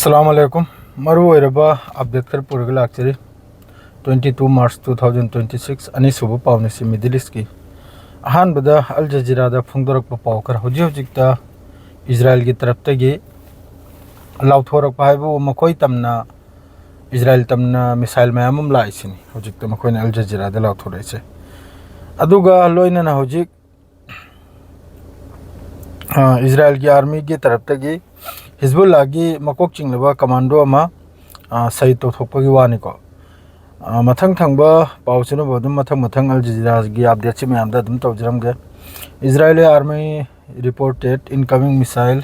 अस्सलाम वालेकुम मरु ओइरबा अपडेट कर पुरग लाक्चरी 22 मार्च 2026 अनि सुबु पावनेसि मिडिल ईस्ट की अहान बदा अल जजीरा दा फुंगदरक पाव कर होजि होजिकता इजराइल की तरफ तगी लाउथोरक पाइबु मखोय तमना इजराइल तमना मिसाइल मयामम लाइसिनी होजिकता मखोयना अल जजीरा दा लाउथोरैसे अदुगा लोइना होजिक इजराइल की आर्मी की तरफ तगी हिजबुल्लाह की मकोक चिंगलबा कमांडो अमा सहिद तौथोकपगी वानिको मथंग थंगबा पाउचनो बदम मथंग मथंग अल जजीरा की अपडेट से मैम दा दम तौजरमगे Israel army reported incoming missile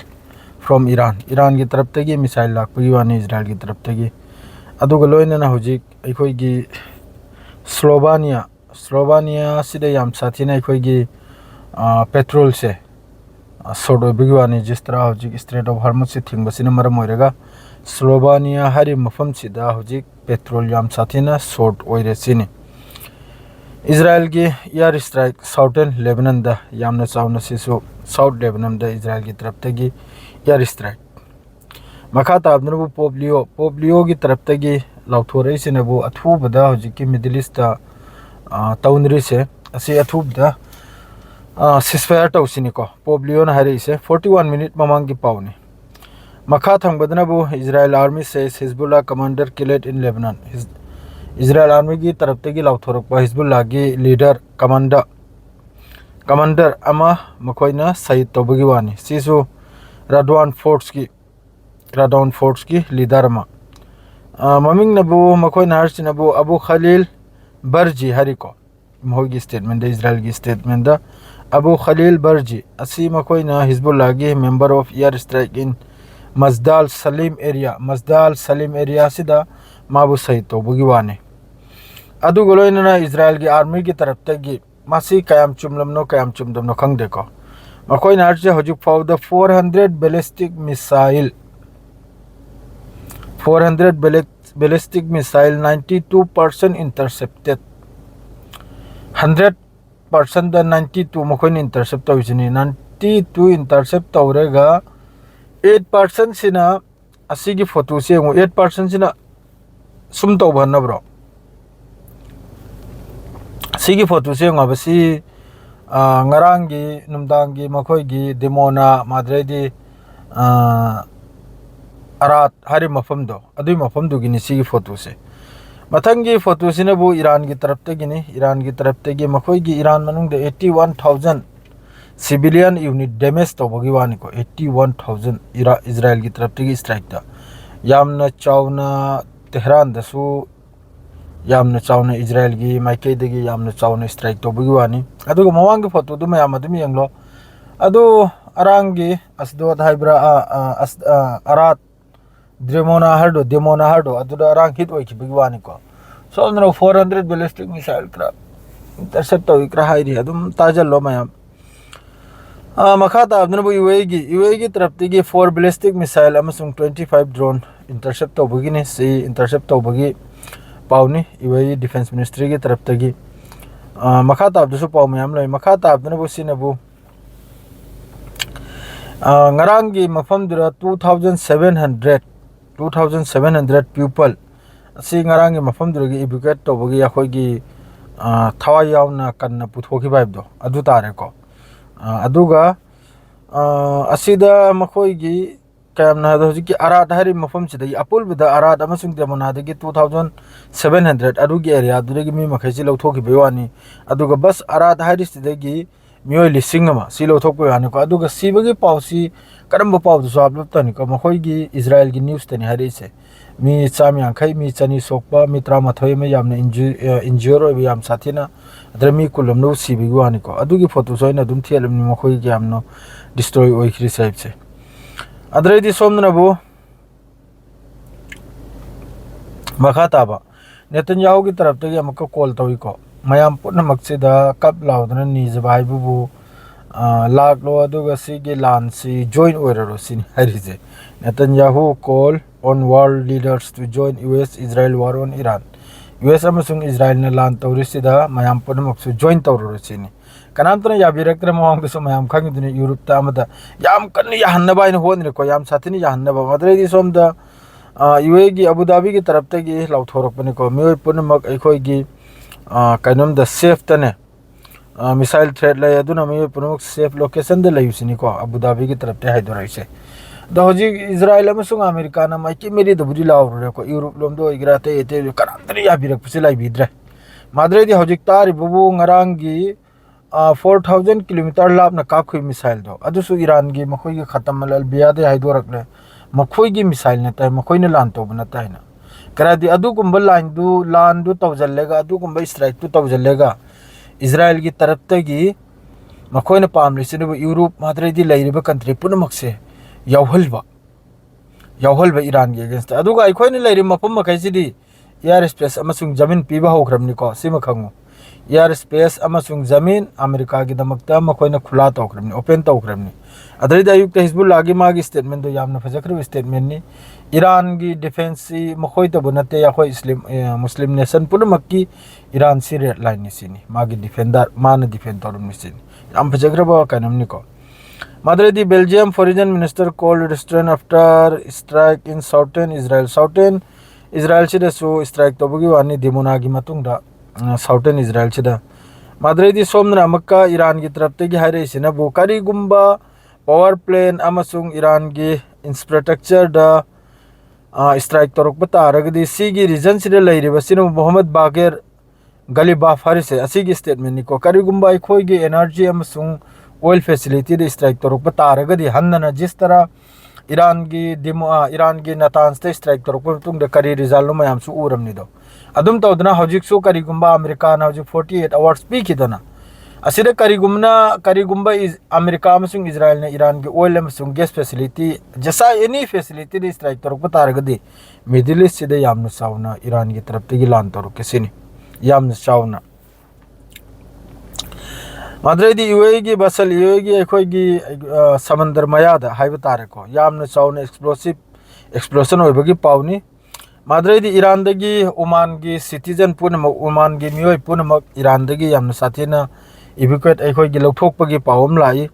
from Iran की तरफ तगी मिसाइल लाकपगी वानी इजराइल की तरफ तगी अदुगा लोइना होजिक अखोयगी स्लोवानिया सिदा याम साथीना अखोयगी पेट्रोल से सोड बिगवानी जिस तरह होजिक स्ट्रेट ऑफ हार्मस से थिंगबसिना मरम ओइरेगा स्लोवानिया हारि मफम सिदा होजिक पेट्रोल याम साथीना सोड ओइरे सिनी इजराइल की एयर स्ट्राइक साउथर्न लेबनान दा यामना चावना सिसु साउथ लेबनान दा इजराइल की तरफ तगी एयर स्ट्राइक मखा ताबनबु पोप्लियो की तरफ तगी लाउथोरैसिनबु अथुबदा होजिक की मिडिल ईस्ट टाउनरी से असी अथुबदा सिस्फायर तौसिनिको पोप्लियो ना हरे से 41 मिनट ममांग की पावनी मखा थंगबदनबु इजराइल आर्मी से Hezbollah commander killed in Lebanon Israel army की तरफ तगी लाउथोरक हिजबुल्लाह की लीडर कमांडर अमा मखोयना सईद तौबगी वानी सिसु राडवान फोर्स की लीडर अमा ममिंग नबु मखोयना हरसिनबु अबू खलील बर्जी हरिको मोगी स्टेटमेंट इजराइल की स्टेटमेंट अबू खलील बर्जी असी मकोयना हिजबुल्लाह की member of air strike in Majdal Salim area सिदा माबू सहित तौबगी वाने अदुगलोइना इजराइल की आर्मी की तरफ तगी मासी कयाम चुमलमनो कयाम चुमदमनो खंगदेको मकोयना हरजे होजुक फाउद 400 बैलिस्टिक मिसाइल 92% इंटरसेप्टेड 100% दा 92 मखोइन इंटरसेप्ट तौजिनी 92 इंटरसेप्ट तौरेगा 8% सिना असी की फोटो से 8% सिना सुम तौबनब्रो सिगी फोटो से ngabasi ngarangi numdangi makhoigi demona madredi arat hari mafamdo adui mafamdo gini sigi photo से मथंगी फोटो सिनबु ईरान की तरफ तगी मखोयगी ईरान मनुंग 81,000 सिविलियन यूनिट डैमेज तौबगी वानिको 81,000 इजराइल की तरफ तगी स्ट्राइक दा यामना चावना तेहरान दसु यामना चावना इजराइल की माइके दगी यामना चावना स्ट्राइक तौबगी वानी अदुगा मवांग फोटो दु मयाम अदुम यंगलो अदु अरांगी असदोद हाइब्रा अरात डेमोना हार्डो अदुदा अरांग हिट ओइखिबगी वानिको सो नरो 400 बैलिस्टिक मिसाइल क्रा इंटरसेप्ट तो इकरा हाइरी अदुम ताजल्लो मयाम मखाता अबनबु यूएई की तरफ तगी 4 बैलिस्टिक मिसाइल अमसुंग 25 ड्रोन इंटरसेप्ट तो बगिने से इंटरसेप्ट तो बगी पावनी यूएई डिफेंस मिनिस्ट्री की तरफ तगी मखाता अबदसु पाव मयाम लय मखाता अबनबु सिनबु ngaranggi mafam dura 2700 people asi ngaranggi mafam dura gi evacuate to bagi akhoigi thawai yauna kanna puthoki vibe do adu tare ko aduga asida makhoigi kamna do ki arat hari mafam sida apul bida arat amasung demona de 2700 adugi area duragi mi makhaisi lawthoki bewani aduga bas arat hari sida gi मियोय लिसिंग अमा सिलो थोको याने को अदुगा सिबगी पाउसी करम पाउ दुसो upload तनि को मखोयगी Israel की news तनि हरि से मी चाम यांखै मी चनी सोकपा मी त्रामाथय मे यामने इंज्योर ओय याम साथिना अदर मी कुलमनो सिबगी वाने को अदुगी फोटो सोइना दुम थियलम नि मखोयगी यामनो डिस्ट्रॉय ओय खरि साइब से अदरैदि सोमनबो मखाताबा नेतन्याहु की तरफ तगी अमक कॉल तोई को मयाम पुनः मक्सिदा कब लाउदन निजबाई बुबु लाकलो अदुगा सिगी लांसी जॉइन ओइररो सिन हरिजे Netanyahu call on world leaders to join US Israel war on Iran US अमसुंग इजराइल ने लान तौरिसिदा मयाम पुनः मक्सु जॉइन तौररो सिनी कनामतन याबिरक्त्र मवांगसु मयाम खंगिदुनि यूरोप ता अमदा याम कन्न याहन्नबाइन होनरे को याम साथिनि याहन्नबा मद्रेदि सोमदा UAE की Abu Dhabi की तरफ तक लाउथोरपने को मियोय पुनमक अखोगी कनम द सेफ तने मिसाइल थ्रेट ले अदुना मियोय पुनमक सेफ लोकेशन दे लयुसिनी को Abu Dhabi की तरफ ते हाइदोराइसे द होजी इजराइल अमसुंग अमेरिका ना माइकी मेरी दबुरी लाउरे को यूरोप लोमदो इग्राते एते करांतरी याबिरक पुसिलाई बिद्रे माद्रे दी होजिक तारि बुबु ngaranggi 4000 किलोमीटर लापना काखुई मिसाइल दो अदुसु ईरान की मखोई की खत्म मलल बियादे हाइदोरकले मखोई की मिसाइल नता मखोई ने लान तो बनता है ना करादी अदुकुंब लाइन दु तवजल्लेगा अदुकुंब स्ट्राइक दु तवजल्लेगा इजराइल की तरफ तगी मखोई ने पामलिसिन यूरोप माद्रे दी लैरिबा कंट्री पुनमक से यावहलबा ईरान की अगेंस्ट अदुगा अखोई ने लैरि मफम मखैसिदी एयर स्पेस अमसुंग जमीन पीबा होख्रमनी को सिम खंगु एयर स्पेस अमसुंग जमीन अमेरिका की दमकता मखोइना खुला तौख्रमनी ओपन तौख्रमनी अदरिद अयुक्त हिजबुल्लाह की मागी स्टेटमेंट दो यामना फजख्रब स्टेटमेंट नि ईरान की डिफेंस मखोइ तब नते याखोइ मुस्लिम नेशन पुनमक की ईरान सी रेड लाइन निसिनी मागी डिफेंडर मान डिफेंड तौरम निसिनी याम फजख्रब कनमनी को Madrid, Belgium foreign minister called restraint after strike in southern Israel. Southern Israel chida su strike to bugi wani demona gi matungda southern Israel chida. Madrid somna Makka Iran gi taraf te gi haire sina bu kari gumba power plant amasung Iran gi infrastructure da strike torok bata ragdi si gi reason chida lairi basina Muhammad Bagher Galiba Faris asigi statement ni ko kari gumba khoi gi energy amasung oil facility de strike torok pataragadi hanna जिस तरह Iran की नतांस ते strike तौर पर तुम करी result लो ma'am सु उरम निदो अदुम तौदना हजिक सु करीगुंबा अमेरिका ना हजिक 48 आवर्स पी किदना असिदे करीगुंबा अमेरिका अमसुंग इजराइल ने ईरान की ऑयल अमसुंग गैस फैसिलिटी जैसा एनी फैसिलिटी दे स्ट्राइक तौर पर तारगदी मिडिल ईस्ट सिदे यामन साउना ईरान की तरफ ते लान तौर केसिनी यामन साउना माद्रेदी यूएई की बसल यूएई की अखोई की समंदर मयाद हाइब तारे को यामन साउन एक्सप्लोशन होबगी पावनी माद्रेदी ईरान दगी ओमान की सिटीजन पुनम ओमान की मियोय पुनम ईरान दगी यामन साथीना इविक्वेट अखोई की लौथोकपगी पावम लाई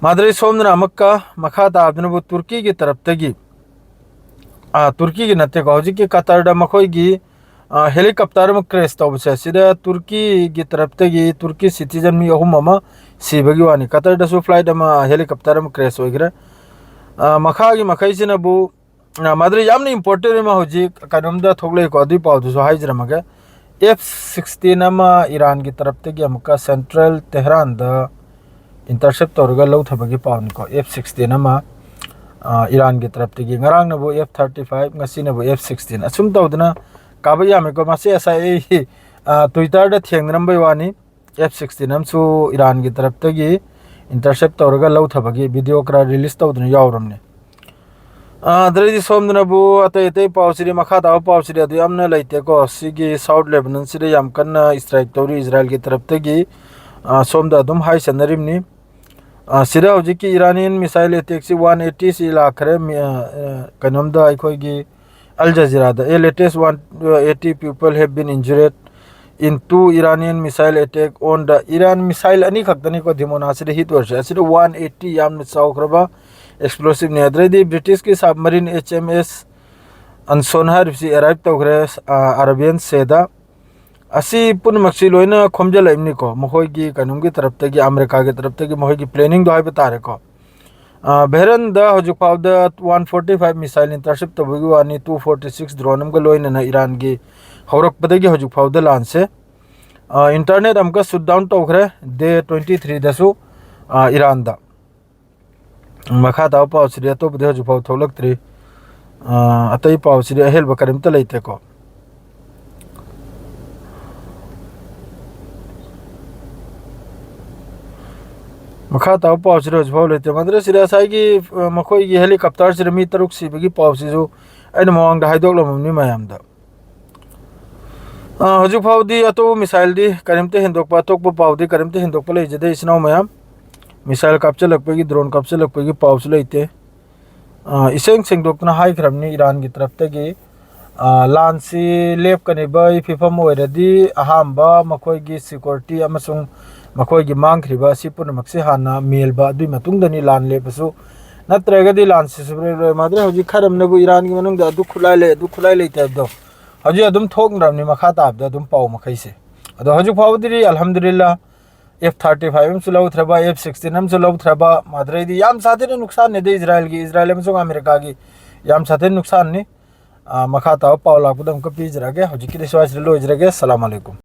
माद्रेदी सोमना मक्का मखा ताबनबु तुर्की की तरफ तगी तुर्की की नते को हजिक की कतर दा मखोई की हेलीकॉप्टर में क्रैश तब से तुर्की की तरफ तगी तुर्की सिटीजन मी अहुम सिबगी वानी कतर दसु फ्लाइट हेलीकॉप्टर में क्रैश होगरे मखा की मखैसिनबु माद्रे यामना इंपोर्टेंट में हजिक कनमदा थोगले को अदि पाउदसु हाइजरमगे F-16 ईरान की तरफ तगी अमका सेंट्रल तेहरान द इंटरसेप्ट तौरगा लौथबगी पाउनी को F-16 ईरान की तरफ तगी ngarang Nabu F-35 ngasi Nabu F-16 assume तौदना काबया में को मासे ऐसा ट्विटर द थेंगरम वानी F-16 हमसु ईरान की तरफ तगी इंटरसेप्ट तौरगा लौथबगी वीडियो करा रिलीज तौदना यावरमने दरेदी सोमदनबु अतै अतै पाउसिरी मखा ताव पाउसिरी अदु यामना लैते को सिगी साउथ लेबनन सिरे याम कन्ना स्ट्राइक तौरी इजराइल की तरफ तगी सोमदा अदुम हाई सनरिमनी सिरा हजिकी ईरानियन मिसाइल अटैक से 180 से लाखरे कनमदा अखोगी Al Jazeera, the latest 180 people have been injured in 2 Iranian missile attack on the Iran missile ani khaktani ko demonasire hit वर्ष asire 180 याम साउक्रबा explosive ने अदरेदी British की सबमरीन HMS अनसोनहर से arrive तौग्रे Arabian सेदा असी पुन मक्सी लोइना खोमजल इमनी को मखोई की कनुम की तरफ तक अमेरिका की तरफ तक मखोई की प्लानिंग दो है बता रहे को बहरन द हजुक पाव द 145 मिसाइल इंटरसेप्ट तबगी वानी 246 ड्रोन अमगा लोइना ईरान की हौरक पदगी हजुक पाव द लान से इंटरनेट अमका शट डाउन तौग्रे डे 23 दसु ईरान दा मखा ताव पाव सिरिया तो बदे हजुक पाव थोलक त्रि अतई पाव सिरिया हेल बकरम त लैते को मखा ताव पाव सिरिया हजुक पाव लेते मदरे सिरिया साई की मखोई की हेलीकॉप्टर सिर मी तरुक सिबगी पाव सिजु अन मोंग द हाइदोक लमनी मयाम दा हजुक पाव दी अतो मिसाइल दी करिमते हिंदोक पा तोक पाव दी करिमते हिंदोक पले जदे इसनाव मयाम मिसाइल कापचे लगपेगी ड्रोन कापचे लगपेगी पाव से लेते इसेंग सेंगदोकना हाई खरमनी ईरान की तरफ तगी लानसी लेप कनेबई फिफम ओइरदी अहामबा मखोई की सिक्योरिटी अमसुंग मखोई की मांगखरिबा सिपुन मक्से हाना मेलबा दुई मतुंगदनी लान लेपसु नत्रगदी लान सिसब्रे माद्रे हजि खरमनबु ईरान की मनुंग दा दुखुलाई ले तबदो हजि अदुम थोकनरामनि मखा ताबदा अदुम पाउ मखैसे अदो हजि फावदिरि अल्हम्दुलिल्लाह F-35 अमसु लौथ्रबा F-16 अमसु लौथ्रबा माद्रेदी याम साथेने नुकसान ने दे इजराइल अमसु अमेरिका की याम साथेने नुकसान ने मखा ताब पाउ लापदम को पीजरागे हजि किरे स्वास लोजरागे अस्सलाम वालेकुम।